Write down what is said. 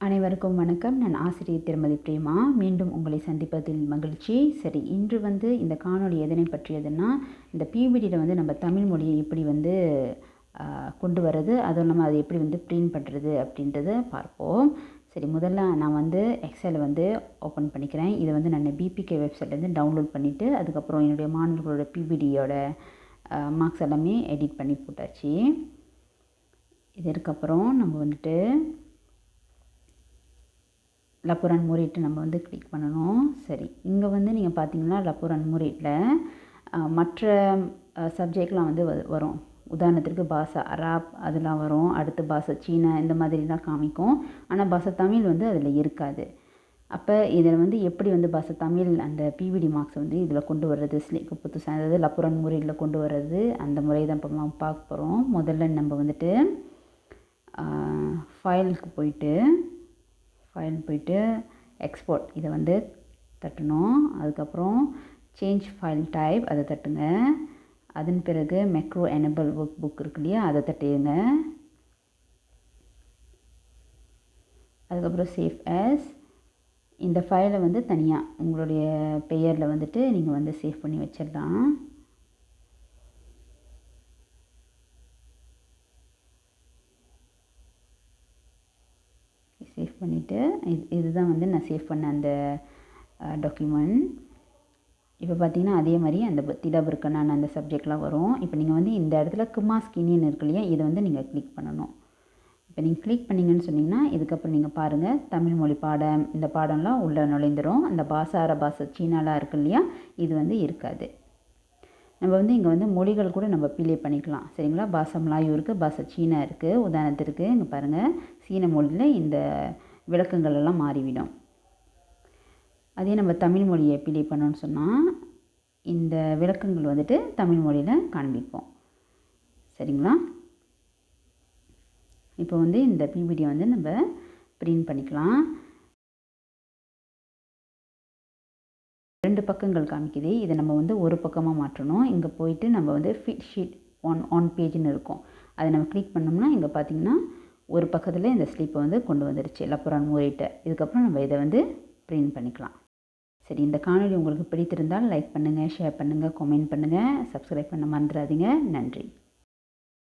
அனைவருக்கும் வணக்கம். நான் ஆசிரியர் திருமதி பிரேமா. மீண்டும் உங்களை சந்திப்பதில் மகிழ்ச்சி. சரி, இன்று இந்த காணொளி எதனை பற்றியதுன்னா, இந்த பிபிடியில் நம்ம தமிழ் மொழியை எப்படி கொண்டு வர்றது, அதுவும் இல்லாமல் அதை எப்படி பிரிண்ட் பண்ணுறது அப்படின்றத பார்ப்போம். சரி, முதல்ல நான் எக்ஸலை ஓப்பன் பண்ணிக்கிறேன். இதை நான் பிபிகே வெப்சைட்லேருந்து டவுன்லோட் பண்ணிவிட்டு அதுக்கப்புறம் என்னுடைய மாணவர்களோட பிபிடியோட மார்க்ஸ் எல்லாமே எடிட் பண்ணி போட்டாச்சு. இதற்கப்புறம் நம்ம லப்போரான் மூரேட்டு நம்ம கிளிக் பண்ணணும். சரி, இங்கே நீங்கள் பார்த்தீங்கன்னா லப்போரான் மூரேட்டில் மற்ற சப்ஜெக்ட்லாம் வரும். உதாரணத்திற்கு பாஷா அராப் அதெல்லாம் வரும். அடுத்து பாஷா சீனா இந்த மாதிரிலாம் காமிக்கும். ஆனால் பாஷா தமிழ் அதில் இருக்காது. அப்போ இதில் எப்படி பாஷா தமிழ் அந்த பிபிடி மார்க்ஸ் இதில் கொண்டு வர்றது, ஸ்லீக்கு புதுசாக அதாவது லப்போரான் மூரேட்டில் கொண்டு வர்றது, அந்த முறை தான் இப்போ நம்ம பார்க்க போகிறோம். முதல்ல நம்ம ஃபைலுக்கு போயிட்டு எக்ஸ்போர்ட் இதை தட்டணும். அதுக்கப்புறம் சேஞ்ச் ஃபைல் டைப் அதை தட்டுங்க. அதன் பிறகு மேக்ரோ எனேபிள் ஒர்க் புக் இருக்கு இல்லையா, அதை தட்டிடுங்க. அதுக்கப்புறம் சேவ் ஆஸ் இந்த ஃபைலை தனியாக உங்களுடைய பெயரில் நீங்கள் சேவ் பண்ணி வச்சிடலாம். சேவ் பண்ணிவிட்டு இதுதான் நான் சேவ் பண்ண அந்த டாக்குமெண்ட். இப்போ பார்த்தீங்கன்னா அதே மாதிரி அந்த திடபுர்கனான அந்த சப்ஜெக்ட்லாம் வரும். இப்போ நீங்கள் இந்த இடத்துல கிமாஸ்கினின்னு இருக்கு இல்லையா, இதை நீங்கள் கிளிக் பண்ணணும். இப்போ நீங்கள் கிளிக் பண்ணிங்கன்னு சொன்னீங்கன்னா இதுக்கப்புறம் நீங்கள் பாருங்கள் தமிழ் மொழி பாடம் இந்த பாடம்லாம் உள்ளே நுழைந்துடும். அந்த பாஷா சீனாலாம் இருக்கு இல்லையா, இது இருக்காது. நம்ம இங்கே மொழிகள் கூட நம்ம பிளே பண்ணிக்கலாம். சரிங்களா, பாஷா மலாயூ இருக்குது, பாஷா சீனா இருக்குது. உதாரணத்திற்கு இங்கே பாருங்கள், சீன மொழியில் இந்த விளக்கங்கள் எல்லாம் மாறிவிடும். அதே நம்ம தமிழ் மொழியை பிளே பண்ணோன்னு சொன்னால் இந்த விளக்கங்கள் தமிழ் மொழியில் காண்பிப்போம். சரிங்களா, இப்போ இந்த பிபிடியை நம்ம பிரிண்ட் பண்ணிக்கலாம். 2 பக்கங்கள் காமிக்குது. இதை நம்ம ஒரு பக்கமாக மாற்றணும். இங்கே போயிட்டு நம்ம ஃபிட் ஷீட் ஒன் பேஜ்னு இருக்கும். அதை நம்ம கிளிக் பண்ணோம்னா இங்கே பார்த்தீங்கன்னா ஒரு பக்கத்தில் இந்த ஸ்லிப்பை கொண்டு வந்துருச்சு லப்போரான் மூரேட்டை. இதுக்கப்புறம் நம்ம இதை பிரிண்ட் பண்ணிக்கலாம். சரி, இந்த காணொளி உங்களுக்கு பிடித்திருந்தால் லைக் பண்ணுங்கள், ஷேர் பண்ணுங்கள், கமெண்ட் பண்ணுங்கள், சப்ஸ்கிரைப் பண்ண மறந்துடாதீங்க. நன்றி.